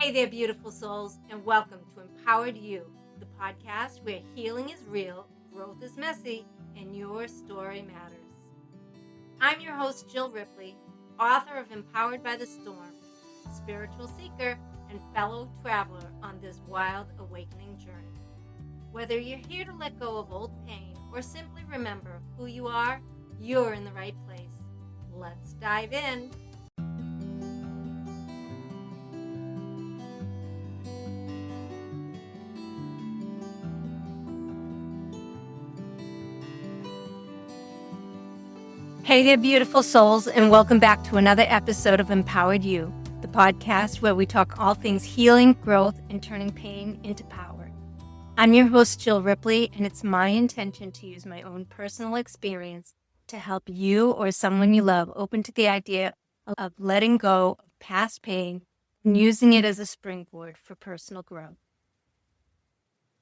Hey there, beautiful souls, and welcome to Empowered You, the podcast where healing is real, growth is messy, and your story matters. I'm your host, Jill Ripley, author of Empowered by the Storm, spiritual seeker, and fellow traveler on this wild awakening journey. Whether you're here to let go of old pain or simply remember who you are, you're in the right place. Let's dive in. Hey there, beautiful souls, and welcome back to another episode of Empowered You, the podcast where we talk all things healing, growth, and turning pain into power. I'm your host, Jill Ripley, and it's my intention to use my own personal experience to help you or someone you love open to the idea of letting go of past pain and using it as a springboard for personal growth.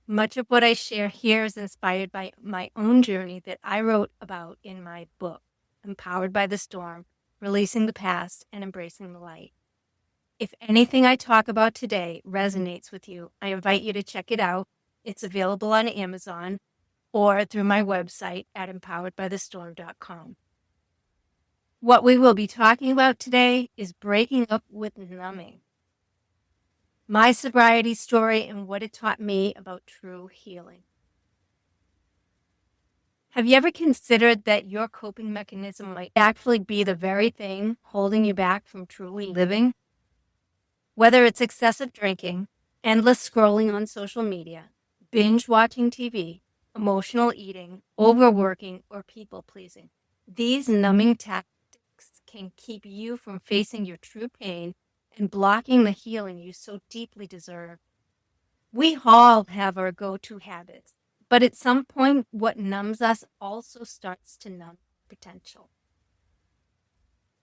Much of what I share here is inspired by my own journey that I wrote about in my book, Empowered by the Storm, Releasing the Past and Embracing the Light. If anything I talk about today resonates with you, I invite you to check it out. It's available on Amazon or through my website at empoweredbythestorm.com. What we will be talking about today is breaking up with numbing, my sobriety story and what it taught me about true healing. Have you ever considered that your coping mechanism might actually be the very thing holding you back from truly living? Whether it's excessive drinking, endless scrolling on social media, binge watching TV, emotional eating, overworking, or people pleasing, these numbing tactics can keep you from facing your true pain and blocking the healing you so deeply deserve. We all have our go-to habits, but at some point, what numbs us also starts to numb potential.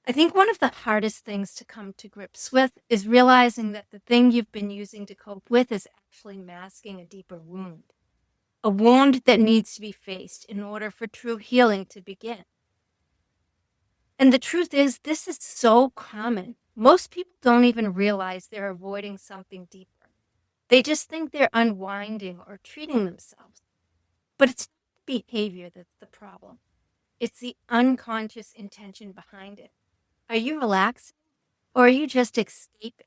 I think one of the hardest things to come to grips with is realizing that the thing you've been using to cope with is actually masking a deeper wound, a wound that needs to be faced in order for true healing to begin. And the truth is, this is so common. Most people don't even realize they're avoiding something deeper. They just think they're unwinding or treating themselves. But it's not the behavior that's the problem. It's the unconscious intention behind it. Are you relaxing or are you just escaping?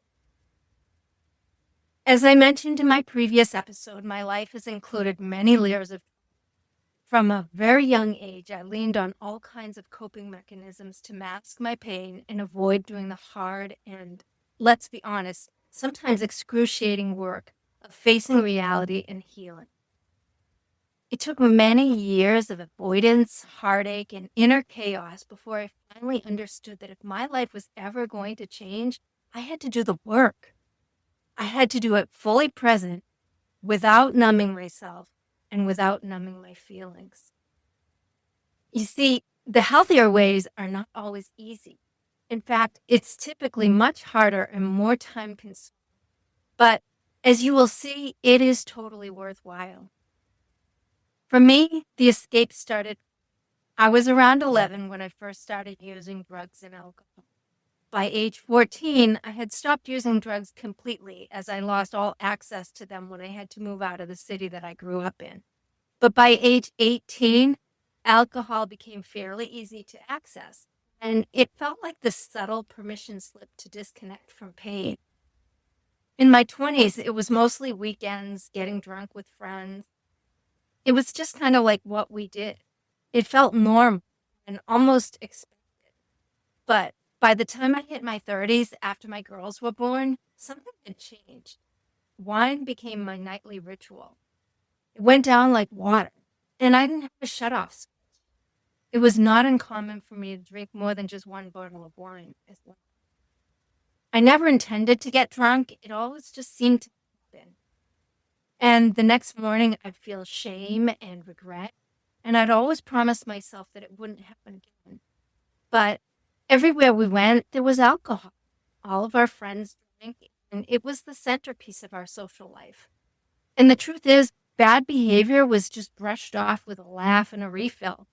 As I mentioned in my previous episode, my life has included many layers of. From a very young age, I leaned on all kinds of coping mechanisms to mask my pain and avoid doing the hard and, let's be honest, sometimes excruciating work of facing reality and healing. It took many years of avoidance, heartache, and inner chaos before I finally understood that if my life was ever going to change, I had to do the work. I had to do it fully present, without numbing myself and without numbing my feelings. You see, the healthier ways are not always easy. In fact, it's typically much harder and more time consuming. But as you will see, it is totally worthwhile. For me, the escape started. I was around 11 when I first started using drugs and alcohol. By age 14, I had stopped using drugs completely as I lost all access to them when I had to move out of the city that I grew up in. But by age 18, alcohol became fairly easy to access, and it felt like the subtle permission slip to disconnect from pain. In my 20s, it was mostly weekends, getting drunk with friends. It was just kind of like what we did. It felt normal and almost expected. But by the time I hit my 30s, after my girls were born, something had changed. Wine became my nightly ritual. It went down like water, and I didn't have a shut-off switch. It was not uncommon for me to drink more than just one bottle of wine as well. I never intended to get drunk. It always just seemed to happen. And the next morning, I'd feel shame and regret, and I'd always promise myself that it wouldn't happen again. But everywhere we went, there was alcohol. All of our friends drank, and it was the centerpiece of our social life. And the truth is, bad behavior was just brushed off with a laugh and a refill.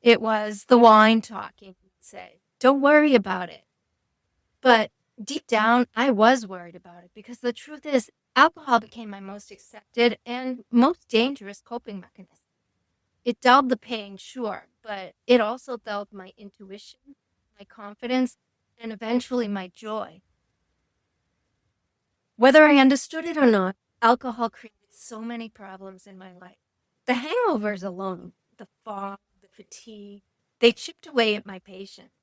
It was the wine talking, you'd say. Don't worry about it. But Deep down, I was worried about it because the truth is, alcohol became my most accepted and most dangerous coping mechanism. It dulled the pain, sure, but it also dulled my intuition, my confidence, and eventually my joy. Whether I understood it or not, alcohol created so many problems in my life. The hangovers alone, the fog, the fatigue, they chipped away at my patience.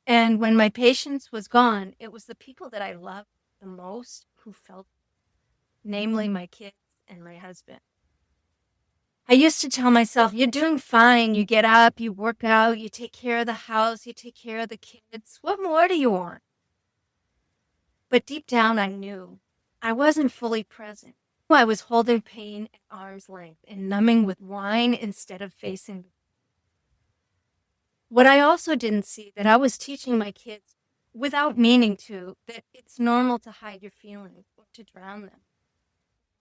And when my patience was gone, it was the people that I loved the most who felt, namely my kids and my husband. I used to tell myself, you're doing fine. You get up, you work out, you take care of the house, you take care of the kids. What more do you want? But deep down, I knew I wasn't fully present. I was holding pain at arm's length and numbing with wine instead of facing it. What I also didn't see that I was teaching my kids without meaning to, that it's normal to hide your feelings or to drown them.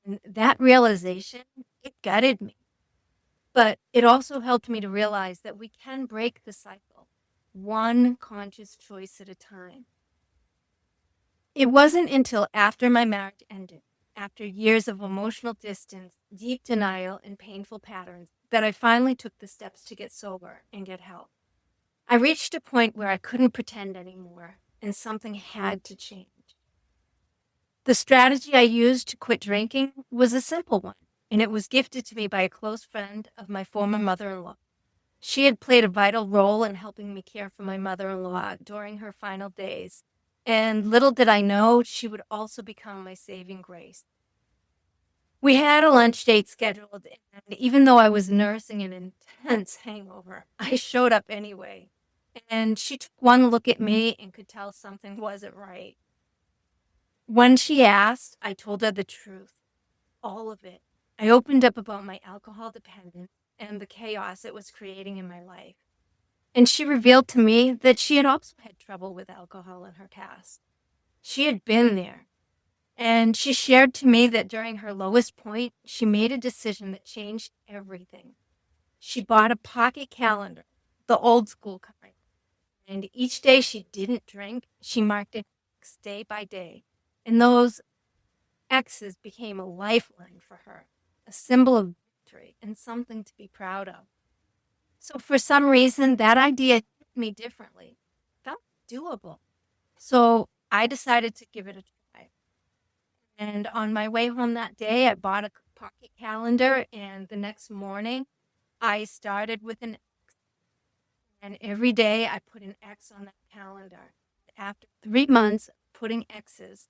And that realization, it gutted me. But it also helped me to realize that we can break the cycle, one conscious choice at a time. It wasn't until after my marriage ended, after years of emotional distance, deep denial, and painful patterns, that I finally took the steps to get sober and get help. I reached a point where I couldn't pretend anymore, and something had to change. The strategy I used to quit drinking was a simple one, and it was gifted to me by a close friend of my former mother-in-law. She had played a vital role in helping me care for my mother-in-law during her final days, and little did I know she would also become my saving grace. We had a lunch date scheduled, and even though I was nursing an intense hangover, I showed up anyway. And she took one look at me and could tell something wasn't right. When she asked, I told her the truth, all of it. I opened up about my alcohol dependence and the chaos it was creating in my life. And she revealed to me that she had also had trouble with alcohol in her past. She had been there. And she shared to me that during her lowest point, she made a decision that changed everything. She bought a pocket calendar, the old school kind. And each day she didn't drink, she marked it day by day. And those X's became a lifeline for her, a symbol of victory and something to be proud of. So for some reason, that idea hit me differently. It felt doable. So I decided to give it a try. And on my way home that day, I bought a pocket calendar, and the next morning, I started with an X. And every day, I put an X on that calendar. After 3 months of putting X's,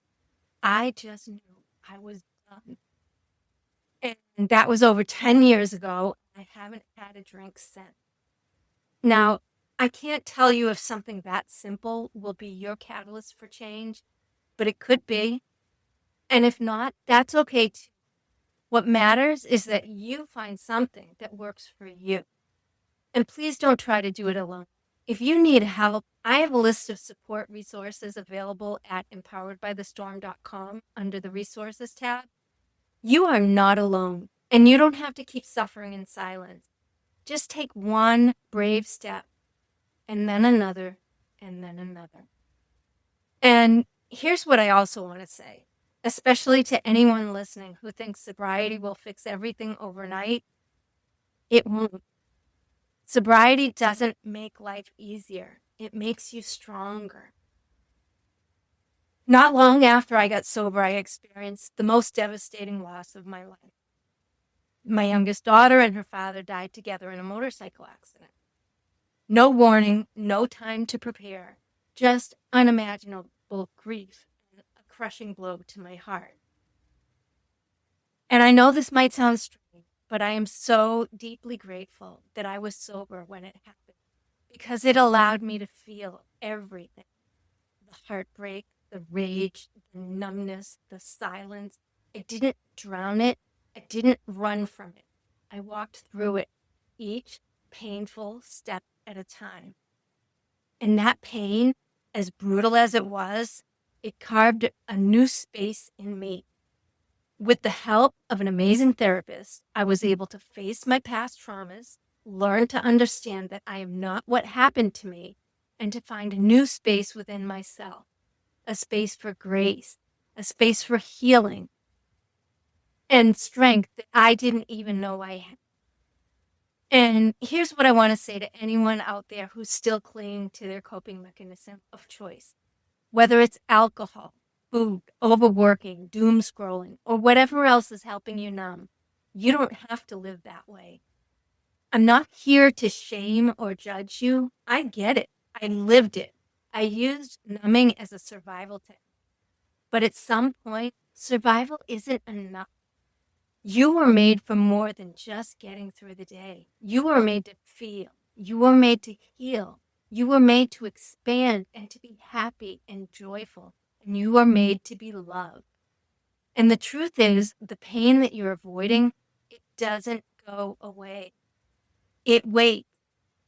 I just knew I was done. And that was over 10 years ago. I haven't had a drink since. Now, I can't tell you if something that simple will be your catalyst for change, but it could be. And if not, that's okay too. What matters is that you find something that works for you. And please don't try to do it alone. If you need help, I have a list of support resources available at empoweredbythestorm.com under the resources tab. You are not alone, and you don't have to keep suffering in silence. Just take one brave step, and then another, and then another. And here's what I also want to say, especially to anyone listening who thinks sobriety will fix everything overnight. It won't. Sobriety doesn't make life easier. It makes you stronger. Not long after I got sober, I experienced the most devastating loss of my life. My youngest daughter and her father died together in a motorcycle accident. No warning, no time to prepare, just unimaginable grief and a crushing blow to my heart. And I know this might sound strange, but I am so deeply grateful that I was sober when it happened, because it allowed me to feel everything: the heartbreak, the rage, the numbness, the silence. I didn't drown it. I didn't run from it. I walked through it, each painful step at a time. And that pain, as brutal as it was, it carved a new space in me. With the help of an amazing therapist, I was able to face my past traumas, learn to understand that I am not what happened to me, and to find a new space within myself. a space for grace, a space for healing and strength that I didn't even know I had. And here's what I want to say to anyone out there who's still clinging to their coping mechanism of choice. Whether it's alcohol, food, overworking, doom scrolling, or whatever else is helping you numb, you don't have to live that way. I'm not here to shame or judge you. I get it. I lived it. I used numbing as a survival technique. But at some point, survival isn't enough. You were made for more than just getting through the day. You were made to feel. You were made to heal. You were made to expand and to be happy and joyful. And you were made to be loved. And the truth is, the pain that you're avoiding, it doesn't go away. It waits.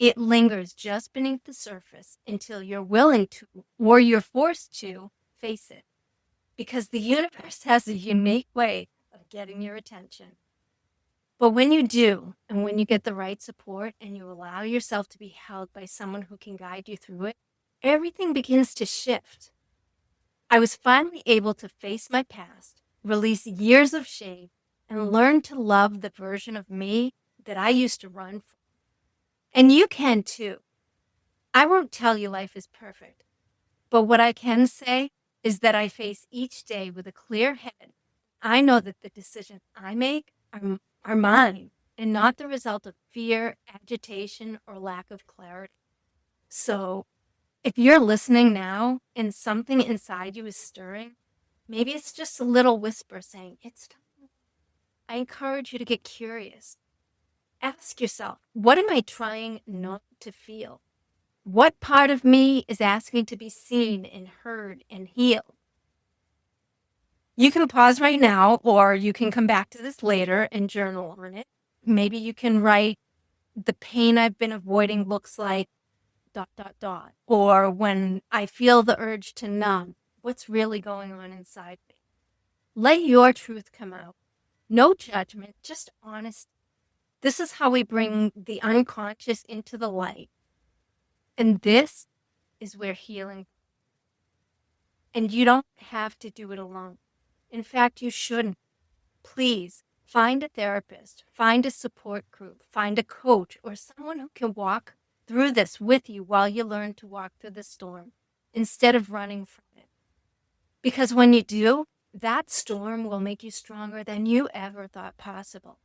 It lingers just beneath the surface until you're willing to, or you're forced to, face it. Because the universe has a unique way of getting your attention. But when you do, and when you get the right support and you allow yourself to be held by someone who can guide you through it, everything begins to shift. I was finally able to face my past, release years of shame, and learn to love the version of me that I used to run from. And you can too. I won't tell you life is perfect, but what I can say is that I face each day with a clear head. I know that the decisions I make are mine and not the result of fear, agitation, or lack of clarity. So if you're listening now and something inside you is stirring, maybe it's just a little whisper saying, it's time. I encourage you to get curious. Ask yourself, what am I trying not to feel? What part of me is asking to be seen and heard and healed? You can pause right now, or you can come back to this later and journal on it. Maybe you can write, the pain I've been avoiding looks like ... Or when I feel the urge to numb, what's really going on inside me? Let your truth come out. No judgment, just honesty. This is how we bring the unconscious into the light. And this is where healing. And you don't have to do it alone. In fact, you shouldn't. Please find a therapist, find a support group, find a coach, or someone who can walk through this with you while you learn to walk through the storm instead of running from it. Because when you do, that storm will make you stronger than you ever thought possible.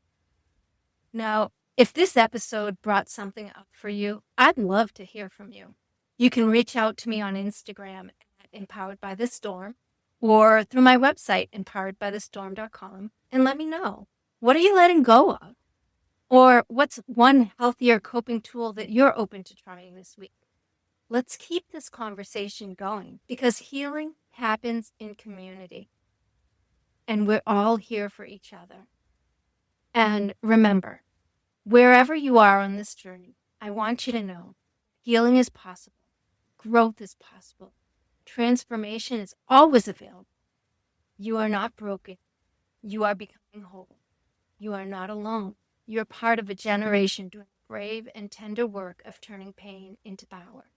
Now, if this episode brought something up for you, I'd love to hear from you. You can reach out to me on Instagram at Empowered by the Storm or through my website, empoweredbythestorm.com, and let me know. What are you letting go of? Or what's one healthier coping tool that you're open to trying this week? Let's keep this conversation going because healing happens in community. And we're all here for each other. And remember, wherever you are on this journey, I want you to know healing is possible. Growth is possible. Transformation is always available. You are not broken. You are becoming whole. You are not alone. You're part of a generation doing brave and tender work of turning pain into power.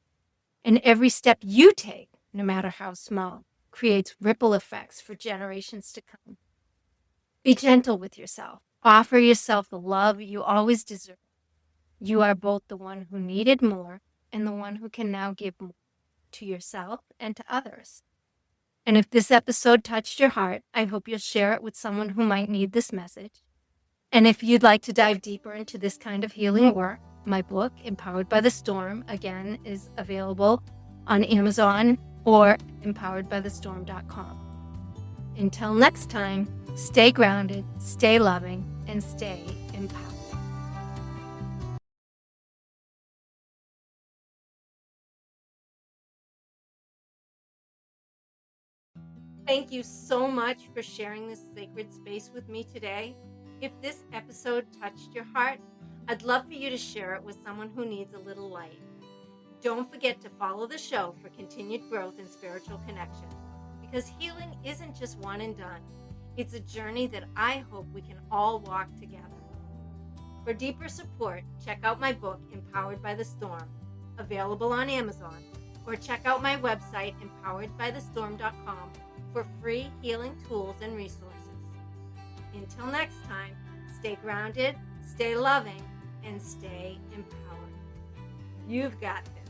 And every step you take, no matter how small, creates ripple effects for generations to come. Be gentle with yourself. Offer yourself the love you always deserve. You are both the one who needed more and the one who can now give more to yourself and to others. And if this episode touched your heart, I hope you'll share it with someone who might need this message. And if you'd like to dive deeper into this kind of healing work, my book, Empowered by the Storm, again, is available on Amazon or empoweredbythestorm.com. Until next time, stay grounded, stay loving, and stay empowered. Thank you so much for sharing this sacred space with me today. If this episode touched your heart, I'd love for you to share it with someone who needs a little light. Don't forget to follow the show for continued growth and spiritual connection, because healing isn't just one and done. It's a journey that I hope we can all walk together. For deeper support, check out my book, Empowered by the Storm, available on Amazon, or check out my website, empoweredbythestorm.com, for free healing tools and resources. Until next time, stay grounded, stay loving, and stay empowered. You've got this.